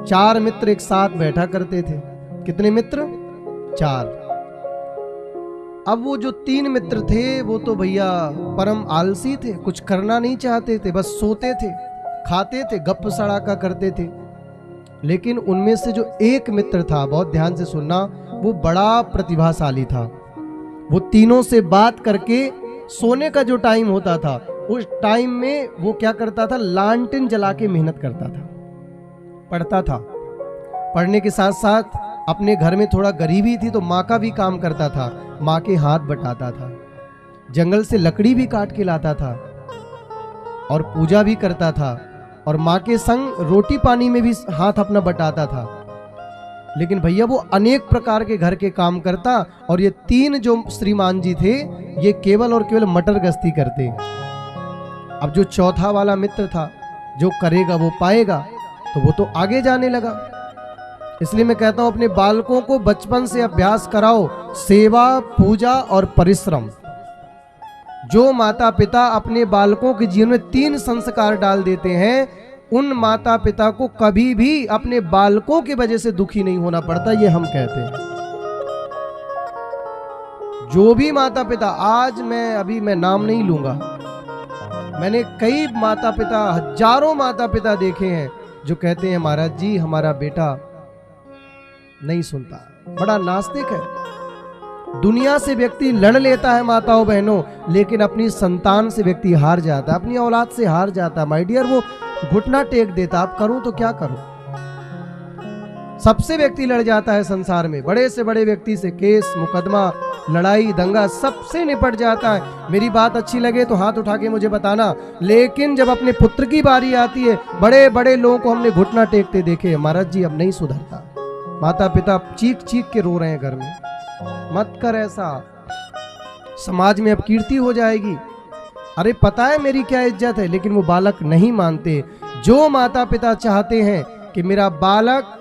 4 मित्र एक साथ बैठा करते थे। कितने मित्र? 4। अब वो जो 3 मित्र थे वो तो भैया परम आलसी थे, कुछ करना नहीं चाहते थे, बस सोते थे, खाते थे, गप सड़ाका करते थे। लेकिन उनमें से जो एक मित्र था, बहुत ध्यान से सुनना, वो बड़ा प्रतिभाशाली था। वो तीनों से बात करके सोने का जो टाइम होता था उस टाइम में वो क्या करता था, लालटेन जला के मेहनत करता था, पढ़ता था। पढ़ने के साथ साथ अपने घर में थोड़ा गरीबी थी तो माँ का भी काम करता था, माँ के हाथ बटाता था, जंगल से लकड़ी भी काट के लाता था और पूजा भी करता था और माँ के संग रोटी पानी में भी हाथ अपना बटाता था। लेकिन भैया वो अनेक प्रकार के घर के काम करता और ये 3 जो श्रीमान जी थे ये केवल और केवल मटर गश्ती करते। अब जो चौथा वाला मित्र था, जो करेगा वो पाएगा, तो वो तो आगे जाने लगा। इसलिए मैं कहता हूं अपने बालकों को बचपन से अभ्यास कराओ सेवा, पूजा और परिश्रम। जो माता पिता अपने बालकों के जीवन में 3 संस्कार डाल देते हैं, उन माता पिता को कभी भी अपने बालकों की वजह से दुखी नहीं होना पड़ता, ये हम कहते हैं। जो भी माता पिता, आज मैं नाम नहीं लूंगा, मैंने कई माता पिता, हजारों माता पिता देखे हैं जो कहते हैं महाराज जी हमारा बेटा नहीं सुनता, बड़ा नास्तिक है। दुनिया से व्यक्ति लड़ लेता है माताओं बहनों, लेकिन अपनी संतान से व्यक्ति हार जाता है, अपनी औलाद से हार जाता है। माय डियर, वो घुटना टेक देता, आप करूं तो क्या करूं। सबसे व्यक्ति लड़ जाता है संसार में, बड़े से बड़े व्यक्ति से केस मुकदमा, लड़ाई दंगा सबसे निपट जाता है। मेरी बात अच्छी लगे तो हाथ उठा के मुझे बताना, लेकिन जब अपने पुत्र की बारी आती है, बड़े बड़े लोगों को हमने घुटना टेकते देखे, महाराज जी अब नहीं सुधरता। माता पिता चीख चीख के रो रहे हैं घर में, मत कर ऐसा, समाज में अब कीर्ति हो जाएगी। अरे पता है मेरी क्या इज्जत है, लेकिन वो बालक नहीं मानते। जो माता पिता चाहते हैं कि मेरा बालक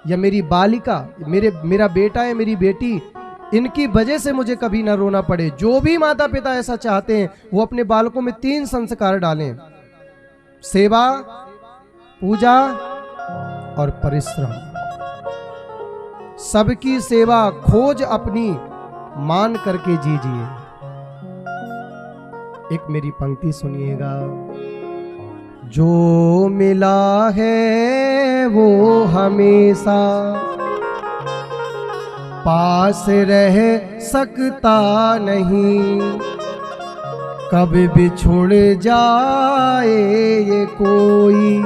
या मेरी बालिका, मेरा बेटा या मेरी बेटी, इनकी वजह से मुझे कभी ना रोना पड़े, जो भी माता पिता ऐसा चाहते हैं वो अपने बालकों में 3 संस्कार डालें, सेवा, पूजा और परिश्रम। सबकी सेवा खोज अपनी मान करके जीजिए। एक मेरी पंक्ति सुनिएगा, जो मिला है वो हमेशा पास रह सकता नहीं, कब बिछुड़ जाए ये कोई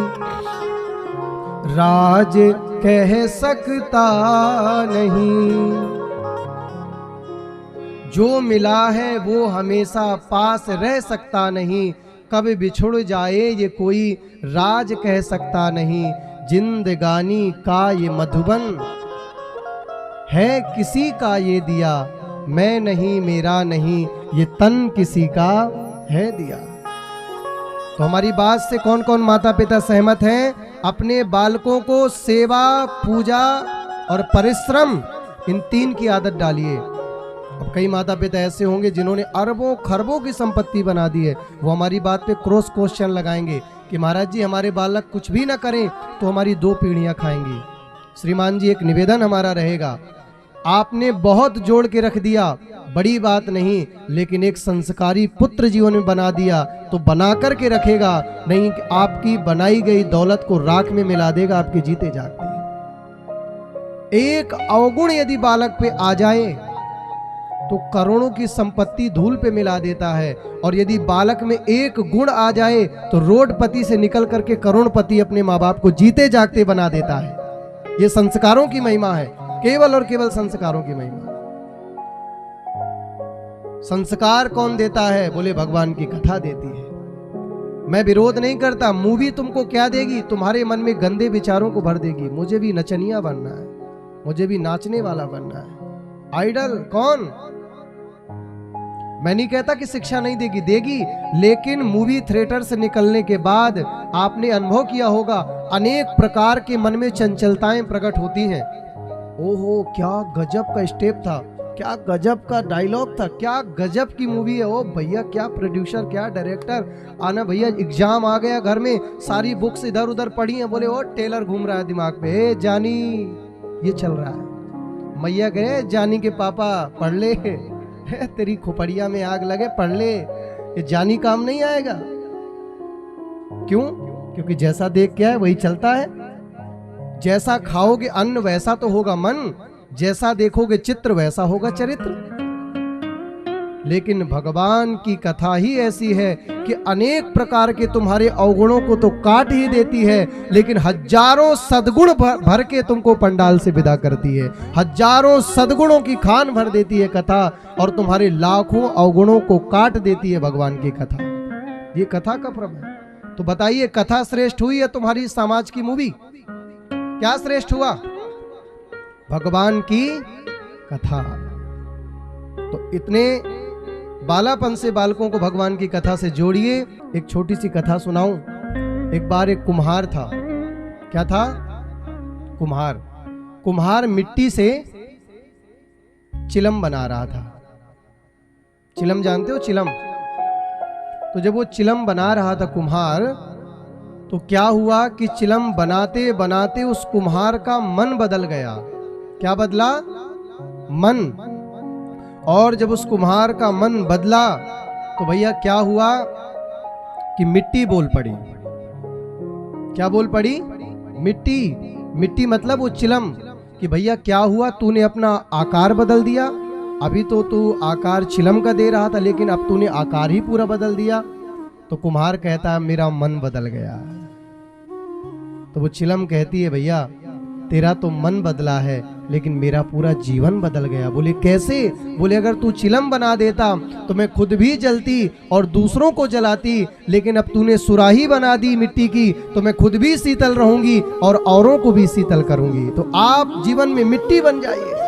राज कह सकता नहीं। जो मिला है वो हमेशा पास रह सकता नहीं, कब बिछुड़ जाए ये कोई राज कह सकता नहीं। जिंदगानी का ये मधुबन है किसी का ये दिया, मैं नहीं मेरा नहीं ये तन किसी का है दिया। तो हमारी बात से कौन कौन माता पिता सहमत हैं? अपने बालकों को सेवा, पूजा और परिश्रम, इन 3 की आदत डालिए। अब कई माता पिता ऐसे होंगे जिन्होंने अरबों खरबों की संपत्ति बना दी है, वो हमारी बात पे क्रॉस क्वेश्चन लगाएंगे कि महाराज जी हमारे बालक कुछ भी ना करें तो हमारी 2 पीढ़ियां खाएंगी। श्रीमान जी एक निवेदन हमारा रहेगा, आपने बहुत जोड़ के रख दिया, बड़ी बात नहीं, लेकिन एक संस्कारी पुत्र जीवन में बना दिया तो बना करके रखेगा, नहीं कि आपकी बनाई गई दौलत को राख में मिला देगा आपके जीते जागते। एक अवगुण यदि बालक पे आ जाए तो करोड़ों की संपत्ति धूल पे मिला देता है, और यदि बालक में एक गुण आ जाए तो रोडपति से निकल करके करोड़पति अपने माँ बाप को जीते जागते बना देता है। ये संस्कारों की महिमा है, केवल और केवल संस्कारों की महिमा। संस्कार कौन देता है? बोले भगवान की कथा देती है। मैं विरोध नहीं करता, मूवी तुमको क्या देगी? तुम्हारे मन में गंदे विचारों को भर देगी। मुझे भी नचनिया बनना है, मुझे भी नाचने वाला बनना है। आइडल कौन? मैं नहीं कहता कि शिक्षा नहीं देगी, देगी, लेकिन मूवी थिएटर से निकलने के बाद आपने अनुभव किया होगा अनेक प्रकार के मन में चंचलताएं प्रकट होती हैं। ओहो क्या गजब का स्टेप था, क्या गजब का डायलॉग था, क्या गजब की मूवी है। ओ भैया क्या प्रोड्यूसर, क्या डायरेक्टर। आना भैया एग्जाम आ गया घर में, सारी बुक्स इधर उधर पढ़ी हैं, बोले ओ टेलर घूम रहा है दिमाग पे, ए जानी ये चल रहा है। मैया गए जानी के पापा पढ़ ले, तेरी खोपड़िया में आग लगे पढ़ ले, ये जानी काम नहीं आएगा। क्यों? क्योंकि जैसा देख के आए वही चलता है। जैसा खाओगे अन्न वैसा तो होगा मन, जैसा देखोगे चित्र वैसा होगा चरित्र। लेकिन भगवान की कथा ही ऐसी है कि अनेक प्रकार के तुम्हारे अवगुणों को तो काट ही देती है, लेकिन हजारों सद्गुण भर के तुमको पंडाल से विदा करती है। हजारों सद्गुणों की खान भर देती है कथा, और तुम्हारे लाखों अवगुणों को काट देती है भगवान की कथा। ये कथा का प्रभाव है। तो बताइए, कथा श्रेष्ठ हुई या तुम्हारी समाज की मूवी? क्या श्रेष्ठ हुआ? भगवान की कथा। तो इतने बालापन से बालकों को भगवान की कथा से जोड़िए। एक छोटी सी कथा सुनाऊं। एक बार एक कुम्हार था। क्या था? कुम्हार मिट्टी से चिलम बना रहा था। चिलम जानते हो? चिलम। तो जब वो चिलम बना रहा था कुम्हार, तो क्या हुआ कि चिलम बनाते बनाते उस कुम्हार का मन बदल गया। क्या बदला? मन। और जब उस कुम्हार का मन बदला तो भैया क्या हुआ कि मिट्टी बोल पड़ी। क्या बोल पड़ी? मिट्टी। मिट्टी मतलब वो चिलम, कि भैया क्या हुआ, तूने अपना आकार बदल दिया। अभी तो तू आकार चिलम का दे रहा था, लेकिन अब तूने आकार ही पूरा बदल दिया। तो कुम्हार कहता है मेरा मन बदल गया। तो वो चिलम कहती है भैया तेरा तो मन बदला है, लेकिन मेरा पूरा जीवन बदल गया। बोले कैसे? बोले अगर तू चिलम बना देता तो मैं खुद भी जलती और दूसरों को जलाती, लेकिन अब तूने सुराही बना दी मिट्टी की, तो मैं खुद भी शीतल रहूंगी और औरों को भी शीतल करूंगी। तो आप जीवन में मिट्टी बन जाइए,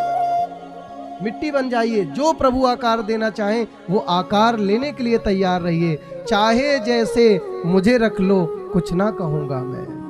मिट्टी बन जाइए। जो प्रभु आकार देना चाहे वो आकार लेने के लिए तैयार रहिए। चाहे जैसे मुझे रख लो, कुछ ना कहूंगा मैं।